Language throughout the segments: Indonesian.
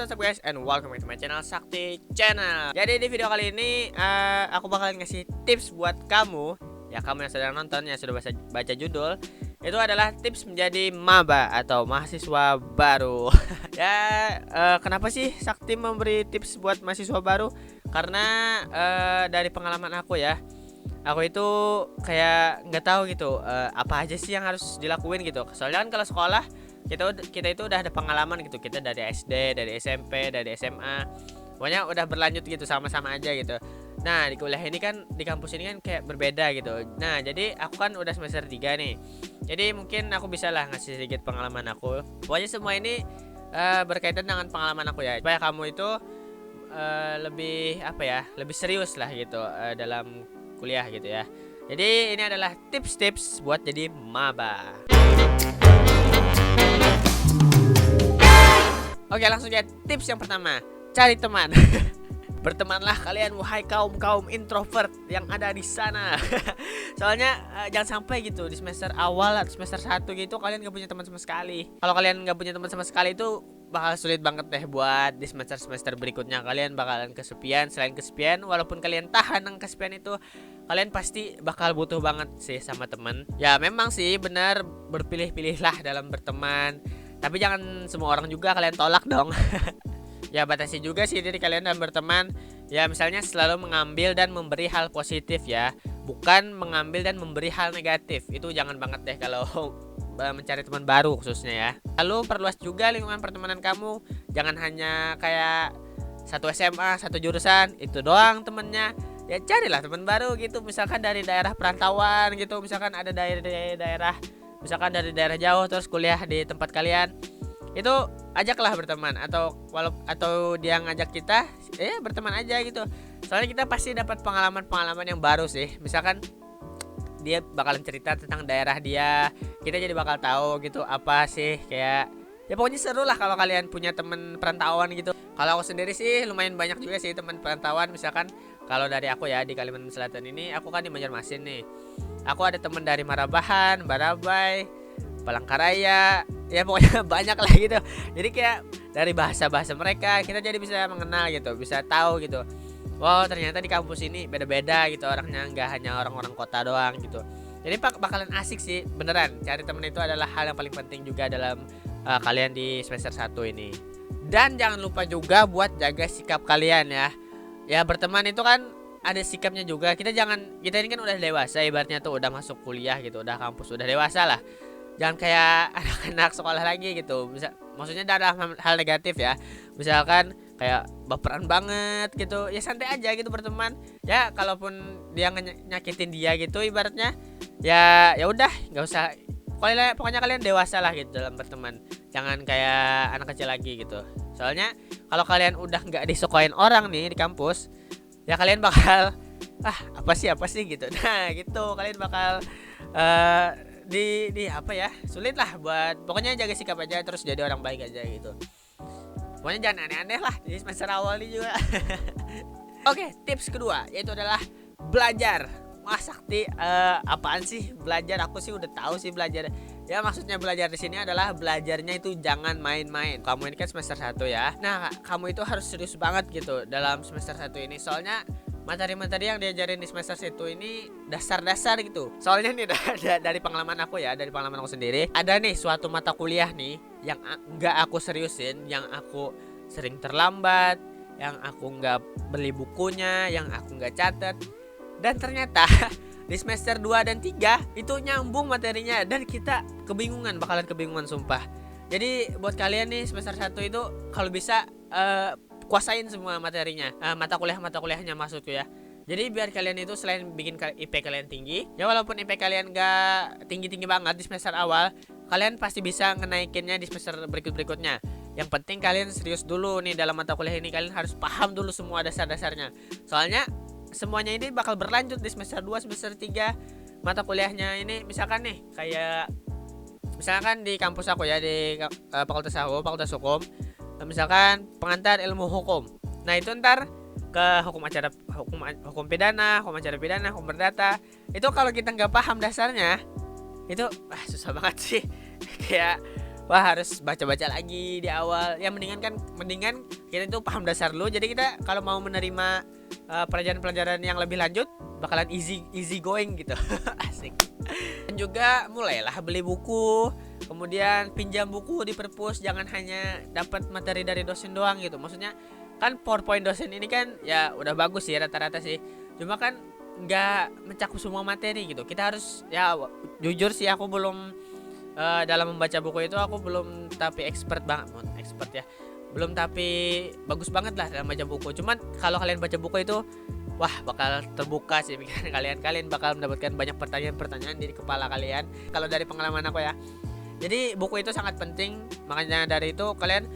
what's up guys, and welcome back to my channel Sakti Channel. Jadi di video kali ini aku bakalan ngasih tips buat kamu, ya kamu yang sedang nonton, yang sudah baca judul. Itu adalah tips menjadi maba atau mahasiswa baru. Kenapa sih Sakti memberi tips buat mahasiswa baru? Karena dari pengalaman aku ya, aku itu kayak nggak tahu gitu apa aja sih yang harus dilakuin gitu. Soalnya kan kalau sekolah kita itu udah ada pengalaman gitu, kita dari SD, dari SMP, dari SMA, pokoknya udah berlanjut gitu, sama-sama aja gitu. Nah di kuliah ini kan, di kampus ini kan kayak berbeda gitu. Nah jadi aku kan udah semester 3 nih, jadi mungkin aku bisa lah ngasih sedikit pengalaman aku. Pokoknya semua ini berkaitan dengan pengalaman aku ya, supaya kamu itu lebih apa ya, lebih serius lah gitu dalam kuliah gitu ya. Jadi ini adalah tips-tips buat jadi maba. Oke, langsung aja tips yang pertama, cari teman. Bertemanlah kalian, wahai kaum introvert yang ada di sana. Soalnya jangan sampai gitu di semester awal atau semester 1 gitu kalian gak punya teman sama sekali. Kalau kalian gak punya teman sama sekali itu bakal sulit banget deh buat di semester berikutnya. Kalian bakalan kesepian. Selain kesepian, walaupun kalian tahan dengan kesepian itu, kalian pasti bakal butuh banget sih sama teman. Ya memang sih benar, berpilih-pilihlah dalam berteman, tapi jangan semua orang juga kalian tolak dong. Ya batasi juga sih diri kalian dalam berteman. Ya misalnya selalu mengambil dan memberi hal positif ya, bukan mengambil dan memberi hal negatif. Itu jangan banget deh kalau mencari teman baru khususnya ya. Lalu perluas juga lingkungan pertemanan kamu. Jangan hanya kayak satu SMA, satu jurusan, itu doang temennya. Ya carilah teman baru gitu, misalkan dari daerah perantauan gitu, misalkan ada daerah misalkan dari daerah jauh terus kuliah di tempat kalian, itu ajaklah berteman, atau dia ngajak kita berteman aja gitu. Soalnya kita pasti dapat pengalaman yang baru sih. Misalkan dia bakalan cerita tentang daerah dia, kita jadi bakal tahu gitu apa sih, kayak ya pokoknya seru lah kalau kalian punya teman perantauan gitu. Kalau aku sendiri sih lumayan banyak juga sih teman perantauan. Misalkan kalau dari aku ya, di Kalimantan Selatan ini, aku kan di Banjarmasin nih, aku ada teman dari Marabahan, Barabai, Palangkaraya, ya pokoknya banyak lah gitu. Jadi kayak dari bahasa-bahasa mereka kita jadi bisa mengenal gitu, bisa tahu gitu. Wow, ternyata di kampus ini beda-beda gitu orangnya, nggak hanya orang-orang kota doang gitu. Jadi bakalan asik sih, beneran. Cari temen itu adalah hal yang paling penting juga dalam kalian di semester 1 ini. Dan jangan lupa juga buat jaga sikap kalian ya. Ya berteman itu kan ada sikapnya juga. Kita ini kan udah dewasa, ibaratnya tuh udah masuk kuliah gitu, udah kampus, udah dewasa lah. Jangan kayak anak-anak sekolah lagi gitu. Maksudnya dalam hal negatif ya. Misalkan kayak baperan banget gitu, ya santai aja gitu berteman. Ya kalaupun dia nyakitin dia gitu ibaratnya, ya udah nggak usah. Pokoknya kalian dewasa lah gitu dalam berteman. Jangan kayak anak kecil lagi gitu. Soalnya kalau kalian udah nggak disukain orang nih di kampus, ya kalian bakal apa sih gitu. Nah gitu kalian bakal di apa ya, sulit lah buat, pokoknya jaga sikap aja, terus jadi orang baik aja gitu. Pokoknya jangan aneh-aneh lah di semester awal ini juga. Oke, tips kedua yaitu adalah belajar. Wah Sakti, apaan sih belajar? Aku sih udah tahu sih belajar. Ya maksudnya belajar di sini adalah belajarnya itu jangan main-main. Kamu ini kan semester 1 ya. Nah, kamu itu harus serius banget gitu dalam semester 1 ini. Soalnya materi-materi yang diajarin di semester 1 ini dasar-dasar gitu. Soalnya nih dari pengalaman aku ya, dari pengalaman aku sendiri, ada nih suatu mata kuliah nih yang nggak aku seriusin, yang aku sering terlambat, yang aku nggak beli bukunya, yang aku nggak catat. Dan ternyata di semester 2 dan 3 itu nyambung materinya, dan kita bakalan kebingungan sumpah. Jadi buat kalian nih semester 1 itu kalau bisa kuasain semua materinya, mata kuliahnya maksudku ya. Jadi biar kalian itu selain bikin IP kalian tinggi, ya walaupun IP kalian gak tinggi-tinggi banget di semester awal, kalian pasti bisa ngenaikinnya di semester berikutnya. Yang penting kalian serius dulu nih dalam mata kuliah ini, kalian harus paham dulu semua dasar-dasarnya. Soalnya semuanya ini bakal berlanjut di semester 2, semester 3 mata kuliahnya ini. Misalkan nih kayak misalkan di kampus aku ya, di fakultas hukum, misalkan pengantar ilmu hukum. Nah itu ntar ke hukum pidana, hukum acara pidana, hukum perdata. Itu kalau kita nggak paham dasarnya, itu susah banget sih. Kayak wah harus baca-baca lagi di awal. Ya mendingan kita itu paham dasar dulu. Jadi kita kalau mau menerima pelajaran-pelajaran yang lebih lanjut bakalan easy going gitu. Asik. Dan juga mulailah beli buku, kemudian pinjam buku di perpus, jangan hanya dapat materi dari dosen doang gitu. Maksudnya kan PowerPoint dosen ini kan ya udah bagus sih rata-rata sih. Cuma kan nggak mencakup semua materi gitu. Kita harus ya jujur sih aku belum dalam membaca buku itu aku belum tapi expert banget, expert ya. Belum tapi bagus banget lah dalam baca buku. Cuman kalau kalian baca buku itu wah bakal terbuka sih pikiran kalian. Kalian bakal mendapatkan banyak pertanyaan-pertanyaan di kepala kalian. Kalau dari pengalaman aku ya. Jadi buku itu sangat penting. Makanya dari itu kalian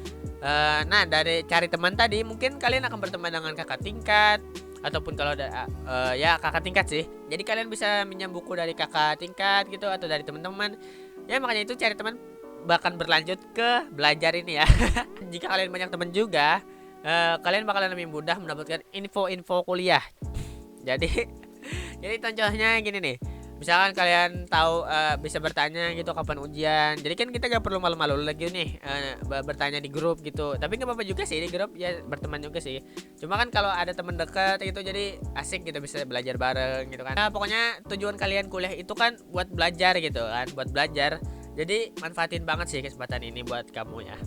nah dari cari teman tadi mungkin kalian akan berteman dengan kakak tingkat ataupun kalau ya kakak tingkat sih. Jadi kalian bisa minjam buku dari kakak tingkat gitu atau dari teman-teman. Ya makanya itu cari teman bahkan berlanjut ke belajar ini ya. Jika kalian banyak teman juga, kalian bakalan lebih mudah mendapatkan info-info kuliah. Jadi jadi contohnya gini nih. Misalkan kalian tahu bisa bertanya gitu kapan ujian. Jadi kan kita gak perlu malu-malu lagi nih bertanya di grup gitu. Tapi nggak apa-apa juga sih di grup ya berteman juga sih. Cuma kan kalau ada teman dekat gitu jadi asik gitu bisa belajar bareng gitu kan. Nah, pokoknya tujuan kalian kuliah itu kan buat belajar gitu kan, buat belajar. Jadi manfaatin banget sih kesempatan ini buat kamu ya.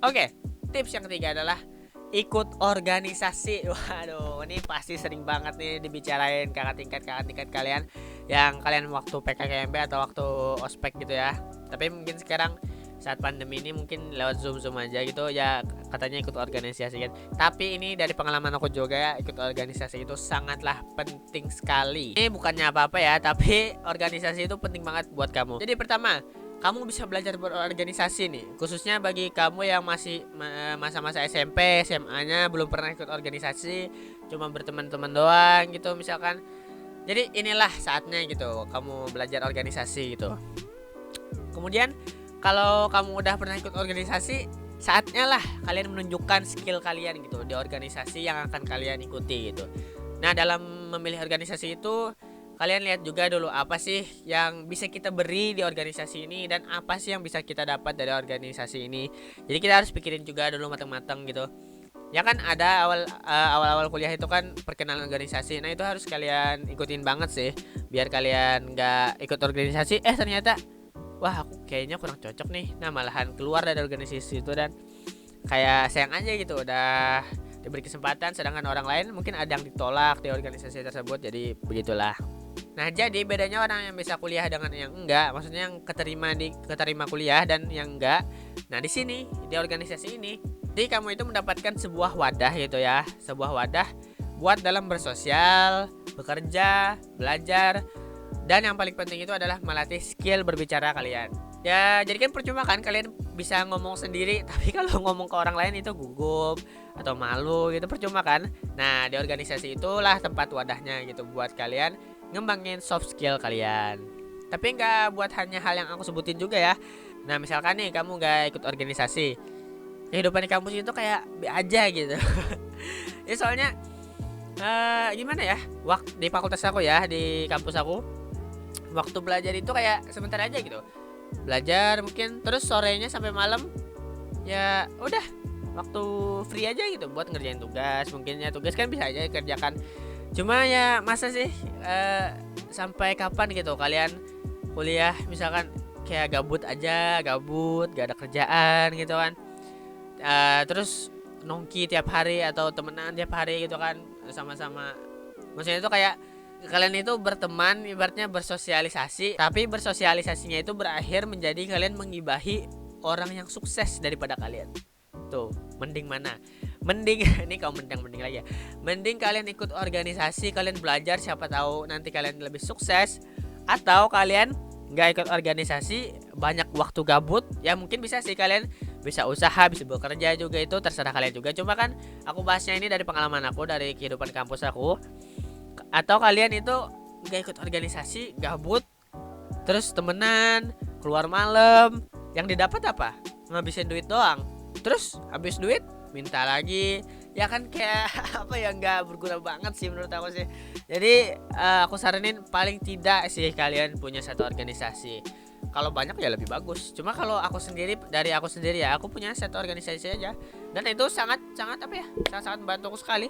Oke, tips yang ketiga adalah ikut organisasi. Waduh, ini pasti sering banget nih dibicarain kakak tingkat kalian yang kalian waktu PKKMB atau waktu ospek gitu ya. Tapi mungkin sekarang saat pandemi ini mungkin lewat zoom aja gitu ya, katanya ikut organisasi kan. Tapi ini dari pengalaman aku juga ya, ikut organisasi itu sangatlah penting sekali. Ini bukannya apa-apa ya, tapi organisasi itu penting banget buat kamu. Jadi pertama, kamu bisa belajar berorganisasi nih, khususnya bagi kamu yang masih masa-masa SMP, SMA-nya belum pernah ikut organisasi, cuma berteman-teman doang gitu misalkan. Jadi inilah saatnya gitu, kamu belajar organisasi gitu. Kemudian kalau kamu udah pernah ikut organisasi, saatnya lah kalian menunjukkan skill kalian gitu di organisasi yang akan kalian ikuti gitu. Nah dalam memilih organisasi itu kalian lihat juga dulu apa sih yang bisa kita beri di organisasi ini dan apa sih yang bisa kita dapat dari organisasi ini. Jadi kita harus pikirin juga dulu matang-matang gitu. Ya kan ada awal-awal kuliah itu kan perkenalan organisasi. Nah itu harus kalian ikutin banget sih biar kalian nggak ikut organisasi ternyata wah aku kayaknya kurang cocok nih. Nah malahan keluar dari organisasi itu dan kayak sayang aja gitu udah diberi kesempatan sedangkan orang lain mungkin ada yang ditolak di organisasi tersebut. Jadi begitulah. Nah jadi bedanya orang yang bisa kuliah dengan yang enggak, maksudnya yang keterima kuliah dan yang enggak. Nah di sini di organisasi ini, jadi kamu itu mendapatkan sebuah wadah gitu ya, sebuah wadah buat dalam bersosial, bekerja, belajar, dan yang paling penting itu adalah melatih skill berbicara kalian. Ya jadi kan percuma kan kalian bisa ngomong sendiri, tapi kalau ngomong ke orang lain itu gugup atau malu gitu percuma kan. Nah di organisasi itulah tempat wadahnya gitu buat kalian ngembangin soft skill kalian. Tapi nggak buat hanya hal yang aku sebutin juga ya. Nah misalkan nih kamu nggak ikut organisasi, kehidupan di kampus itu kayak be aja gitu. Ya soalnya gimana ya, waktu di fakultas aku ya, di kampus aku, waktu belajar itu kayak sebentar aja gitu. Belajar mungkin terus sorenya sampai malam ya udah waktu free aja gitu buat ngerjain tugas. Mungkin ya tugas kan bisa aja kerjakan. Cuma ya masa sih sampai kapan gitu kalian kuliah misalkan kayak gabut gak ada kerjaan gitu kan. Terus nongki tiap hari atau temenan tiap hari gitu kan sama-sama. Maksudnya itu kayak kalian itu berteman ibaratnya bersosialisasi, tapi bersosialisasinya itu berakhir menjadi kalian mengibahi orang yang sukses daripada kalian. Tuh, mending mana? Mending ini kamu mending lagi ya. Mending kalian ikut organisasi, kalian belajar, siapa tahu nanti kalian lebih sukses. Atau kalian nggak ikut organisasi, banyak waktu gabut, ya mungkin bisa sih kalian bisa usaha, bisa bekerja juga, itu terserah kalian juga. Cuma kan aku bahasnya ini dari pengalaman aku, dari kehidupan kampus aku. Atau kalian itu nggak ikut organisasi, gabut, terus temenan, keluar malam, yang didapat apa? Ngabisin duit doang. Terus habis duit minta lagi, ya kan kayak apa ya, nggak berguna banget sih menurut aku sih. Jadi aku saranin paling tidak sih kalian punya satu organisasi. kalau banyak ya lebih bagus. Cuma kalau aku sendiri, dari aku sendiri ya, aku punya satu organisasi aja, dan itu sangat sangat apa ya, sangat sangat membantu sekali.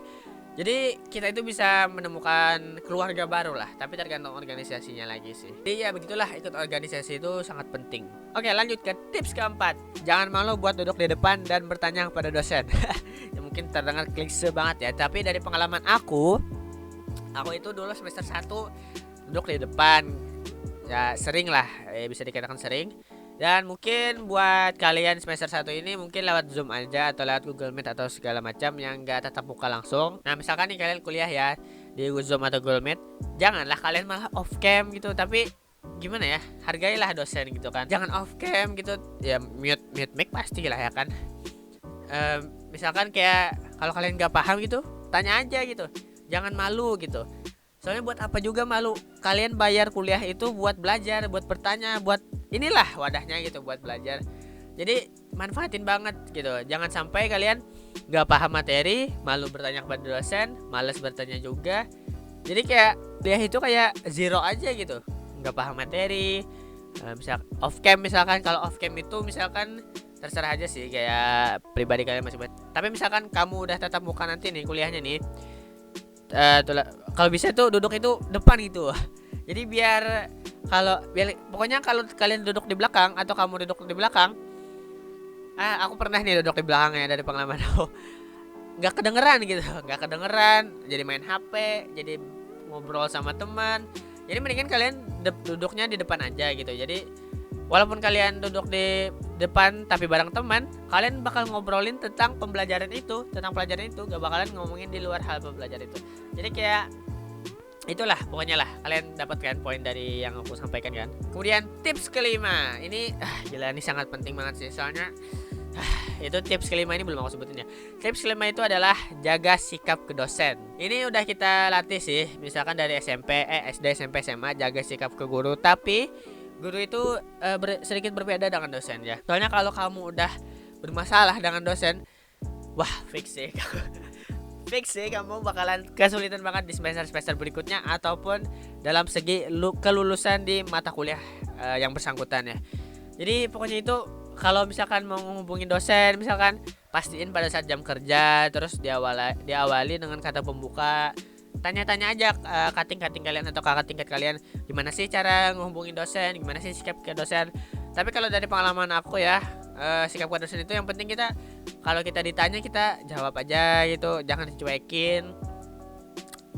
Jadi kita itu bisa menemukan keluarga baru lah, tapi tergantung organisasinya lagi sih. Jadi ya begitulah, ikut organisasi itu sangat penting. Oke, lanjut ke tips keempat. Jangan malu buat duduk di depan dan bertanya kepada dosen. Ya mungkin terdengar klise banget ya, tapi dari pengalaman aku itu dulu semester 1 duduk di depan. Ya sering lah, bisa dikatakan sering. Dan mungkin buat kalian semester 1 ini mungkin lewat Zoom aja atau lewat Google Meet atau segala macam yang gak tatap muka langsung. Nah misalkan nih kalian kuliah ya di Zoom atau Google Meet, janganlah kalian malah off cam gitu. Tapi gimana ya, hargailah dosen gitu kan. Jangan off cam gitu, ya mute mic pasti lah ya kan. Misalkan kayak kalau kalian gak paham gitu, tanya aja gitu, jangan malu gitu. Soalnya buat apa juga malu, kalian bayar kuliah itu buat belajar, buat bertanya, buat inilah wadahnya gitu, buat belajar. Jadi manfaatin banget gitu. Jangan sampai kalian gak paham materi, malu bertanya kepada dosen, malas bertanya juga. Jadi kayak kuliah itu kayak zero aja gitu, gak paham materi. Misal off cam, misalkan kalau off cam itu misalkan terserah aja sih, kayak pribadi kalian masing-masing. Tapi misalkan kamu udah tatap muka nanti nih kuliahnya nih, kalau bisa tuh duduk itu depan gitu. Jadi biar pokoknya kalau kalian duduk di belakang atau kamu duduk di belakang, aku pernah nih duduk di belakang ya, dari pengalaman aku, nggak kedengeran gitu, nggak kedengeran, jadi main HP, jadi ngobrol sama teman. Jadi mendingan kalian duduknya di depan aja gitu. Jadi walaupun kalian duduk di depan tapi bareng teman, kalian bakal ngobrolin tentang pelajaran itu, gak bakalan ngomongin di luar hal pembelajaran itu. Jadi kayak itulah pokoknya lah, kalian dapatkan poin dari yang aku sampaikan kan. Kemudian tips kelima ini gila, ini sangat penting banget sih, soalnya itu tips kelima ini belum aku sebutin ya. Tips kelima itu adalah jaga sikap ke dosen. Ini udah kita latih sih, misalkan dari SD, SMP, SMA, jaga sikap ke guru. Tapi guru itu sedikit berbeda dengan dosen ya. Soalnya kalau kamu udah bermasalah dengan dosen, wah fix sih kamu bakalan kesulitan banget di semester berikutnya ataupun dalam segi kelulusan di mata kuliah yang bersangkutan ya. Jadi pokoknya itu, kalau misalkan mau menghubungi dosen, misalkan pastiin pada saat jam kerja, terus diawali dengan kata pembuka. Tanya-tanya aja kating-kating kalian atau kakak tingkat kalian, gimana sih cara menghubungi dosen, gimana sih sikap ke dosen. Tapi kalau dari pengalaman aku ya, sikap ke dosen itu yang penting kita, kalau kita ditanya kita jawab aja gitu, jangan dicuekin.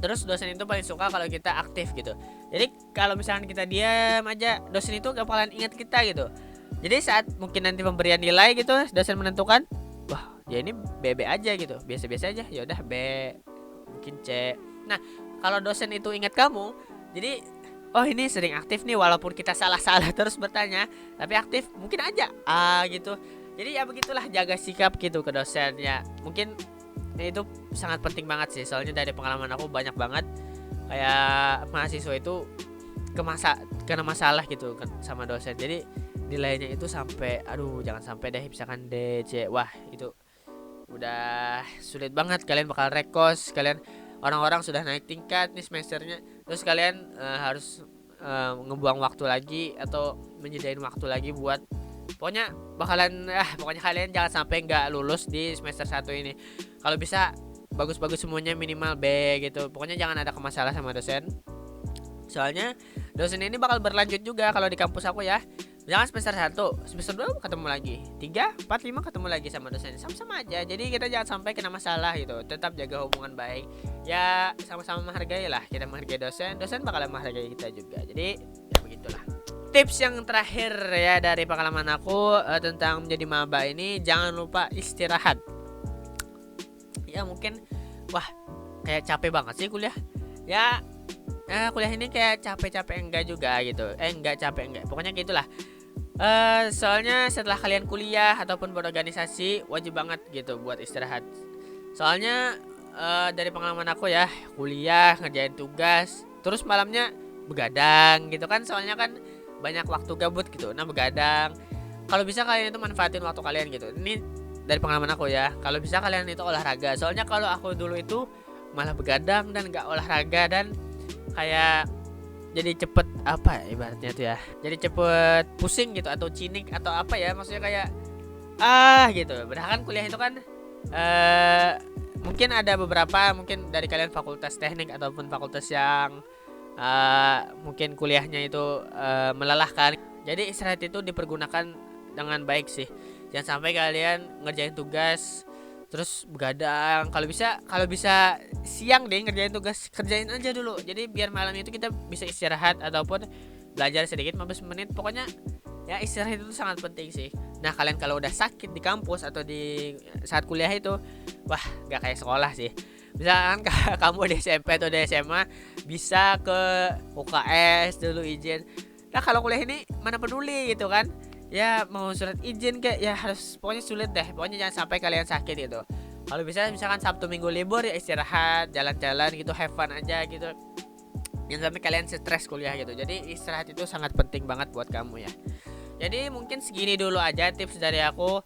Terus dosen itu paling suka kalau kita aktif gitu. Jadi kalau misalkan kita diam aja, dosen itu gak bakalan ingat kita gitu. Jadi saat mungkin nanti pemberian nilai gitu, dosen menentukan, wah ya ini B aja gitu, biasa-biasa aja, ya udah B, mungkin C. Nah kalau dosen itu ingat kamu, jadi oh ini sering aktif nih, walaupun kita salah-salah terus bertanya, tapi aktif, mungkin aja gitu. Jadi ya begitulah, jaga sikap gitu ke dosen ya. Mungkin itu sangat penting banget sih, soalnya dari pengalaman aku banyak banget kayak mahasiswa itu kena masalah gitu sama dosen. Jadi nilainya itu sampai jangan sampai deh misalkan D, C. Wah itu udah sulit banget, kalian bakal rekos, kalian orang-orang sudah naik tingkat nih semesternya, terus kalian harus ngebuang waktu lagi atau menyediain waktu lagi buat, pokoknya kalian jangan sampai nggak lulus di semester 1 ini. Kalau bisa bagus-bagus semuanya, minimal B gitu. Pokoknya jangan ada masalah sama dosen. Soalnya dosen ini bakal berlanjut juga kalau di kampus aku ya. Jangan semester 1, semester 2 ketemu lagi, 3, 4, 5 ketemu lagi sama dosen. Sama-sama aja. Jadi kita jangan sampai kena masalah gitu. Tetap jaga hubungan baik. Ya sama-sama menghargai lah. Kita menghargai dosen, dosen bakalan menghargai kita juga. Jadi ya begitulah. Tips yang terakhir ya dari pengalaman aku tentang menjadi maba ini, jangan lupa istirahat. Ya mungkin kayak capek banget sih kuliah. Ya kuliah ini kayak capek-capek enggak juga gitu. Enggak capek enggak. Pokoknya gitulah. Soalnya setelah kalian kuliah ataupun berorganisasi, wajib banget gitu buat istirahat. Soalnya dari pengalaman aku ya, kuliah ngerjain tugas, terus malamnya begadang gitu kan. Soalnya kan banyak waktu gabut gitu. Nah begadang, kalau bisa kalian itu manfaatin waktu kalian gitu. Ini dari pengalaman aku ya, kalau bisa kalian itu olahraga. Soalnya kalau aku dulu itu malah begadang dan gak olahraga, dan kayak jadi cepet apa ya ibaratnya tuh ya, jadi cepet pusing gitu atau cinik atau apa ya, maksudnya kayak gitu. Padahal kan kuliah itu kan mungkin ada beberapa mungkin dari kalian fakultas teknik ataupun fakultas yang mungkin kuliahnya itu melelahkan. Jadi istirahat itu dipergunakan dengan baik sih. Jangan sampai kalian ngerjain tugas terus begadang. Kalau bisa siang deh ngerjain tugas, kerjain aja dulu. Jadi biar malam itu kita bisa istirahat ataupun belajar sedikit 15 menit. Pokoknya ya istirahat itu sangat penting sih. Nah, kalian kalau udah sakit di kampus atau di saat kuliah itu, wah, gak kayak sekolah sih. Misalkan kamu di SMP atau di SMA bisa ke UKS dulu izin. Nah, kalau kuliah ini mana peduli gitu kan. Ya mau surat izin kayak ya harus, pokoknya sulit deh. Pokoknya jangan sampai kalian sakit gitu. Kalau bisa misalkan Sabtu Minggu libur ya istirahat, jalan-jalan gitu, have fun aja gitu. Jangan sampai kalian stres kuliah gitu. Jadi istirahat itu sangat penting banget buat kamu ya. Jadi mungkin segini dulu aja tips dari aku,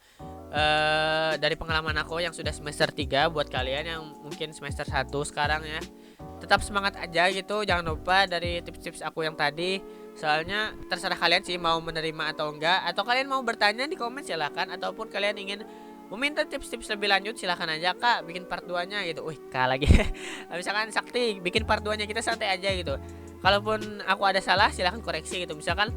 dari pengalaman aku yang sudah semester 3 buat kalian yang mungkin semester 1 sekarang ya. Tetap semangat aja gitu. Jangan lupa dari tips-tips aku yang tadi. Soalnya terserah kalian sih mau menerima atau enggak, atau kalian mau bertanya di komen silahkan, ataupun kalian ingin meminta tips-tips lebih lanjut silahkan aja, Kak bikin part 2 nya gitu. Wih, Kak lagi. Misalkan Sakti bikin part 2 nya, kita santai aja gitu. Kalaupun aku ada salah silahkan koreksi gitu. Misalkan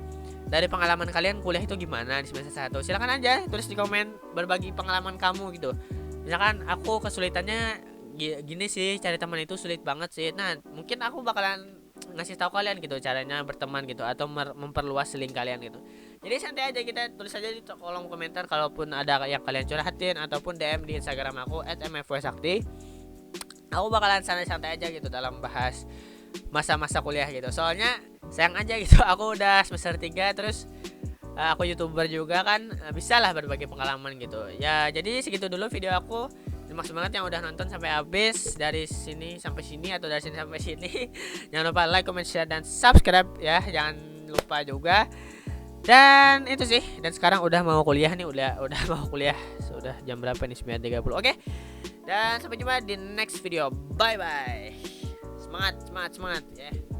dari pengalaman kalian kuliah itu gimana di semester 1, silahkan aja tulis di komen, berbagi pengalaman kamu gitu. Misalkan aku kesulitannya gini sih, cari teman itu sulit banget sih. Nah, mungkin aku bakalan ngasih tahu kalian gitu caranya berteman gitu, atau memperluas link kalian gitu. Jadi santai aja, kita tulis aja di kolom komentar kalaupun ada yang kalian curhatin, ataupun DM di Instagram aku @mfwsakti. Aku bakalan santai-santai aja gitu dalam bahas masa-masa kuliah gitu. Soalnya sayang aja gitu, aku udah semester 3 terus aku YouTuber juga kan, bisa lah berbagi pengalaman gitu. Ya, jadi segitu dulu video aku. Terima kasih banget yang udah nonton sampai habis, dari sini sampai sini atau dari sini sampai sini. Jangan lupa like, comment, share, dan subscribe ya. Jangan lupa juga. Dan itu sih. Dan sekarang udah mau kuliah nih, udah mau kuliah. Sudah jam berapa nih? 9.30. Oke. Dan sampai jumpa di next video. Bye bye. Semangat ya.